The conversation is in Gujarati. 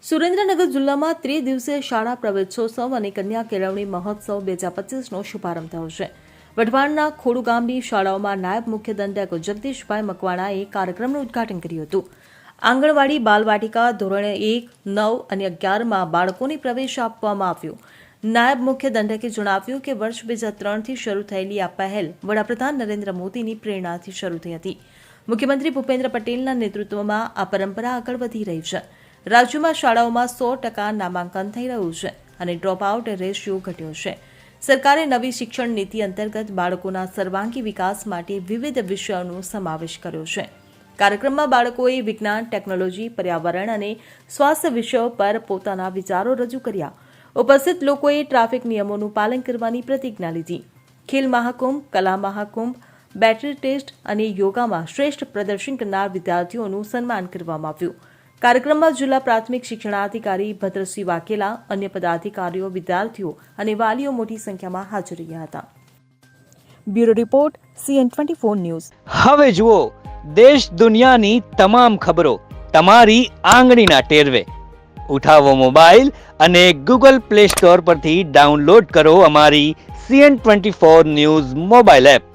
સુરેન્દ્રનગર જિલ્લામાં ત્રિદિવસીય શાળા પ્રવેશોત્સવ અને કન્યા કેળવણી મહોત્સવ 2025નો શુભારંભ થયો છે. વઢવાણના ખોડુ ગામની શાળાઓમાં નાયબ મુખ્ય દંડક જગદીશભાઈ મકવાણાએ કાર્યક્રમનું ઉદ્ઘાટન કર્યું હતું. આંગણવાડી, બાલવાટિકા, ધોરણ 1, 9 અને 11માં બાળકોને પ્રવેશ આપવામાં આવ્યો. નાયબ મુખ્ય દંડકે જણાવ્યું કે વર્ષ 2003થી શરૂ થયેલી આ પહેલ વડાપ્રધાન નરેન્દ્ર મોદીની પ્રેરણાથી શરૂ થઈ હતી. મુખ્યમંત્રી ભૂપેન્દ્ર પટેલના નેતૃત્વમાં આ પરંપરા આગળ વધી રહી છે. રાજ્યમાં શાળાઓમાં 100% નામાંકન થઈ રહ્યું છે અને ડ્રોપ આઉટ રેશિયો ઘટ્યો છે. સરકારે નવી શિક્ષણ નીતિ અંતર્ગત બાળકોના સર્વાંગી વિકાસ માટે વિવિધ વિષયોનો સમાવેશ કર્યો છે. કાર્યક્રમમાં બાળકોએ વિજ્ઞાન, ટેકનોલોજી, પર્યાવરણ અને સ્વાસ્થ્ય વિષયો પર પોતાના વિચારો રજૂ કર્યા. ઉપસ્થિત લોકોએ ટ્રાફિક નિયમોનું પાલન કરવાની પ્રતિજ્ઞા લીધી. ખેલ મહાકુંભ, કલા મહાકુંભ, બેટરી ટેસ્ટ અને યોગામાં શ્રેષ્ઠ પ્રદર્શન કરનાર વિદ્યાર્થીઓનું સન્માન કરવામાં આવ્યું. કાર્યક્રમમાં જિલ્લા પ્રાથમિક શિક્ષણાધિકારી ભદ્રસિંહ વાઘેલા, અન્ય પદાધિકારીઓ, વિદ્યાર્થીઓ અને વાલીઓ મોટી સંખ્યામાં હાજર રહ્યા હતા. Bureau report, CN24 news. હવે જુઓ દેશ દુનિયાની તમામ ખબરો તમારી આંગળીના ટેરવે. ઉઠાવો મોબાઈલ અને Google Play Store પરથી ડાઉનલોડ કરો અમારી CN24 ન્યૂઝ મોબાઈલ એપ.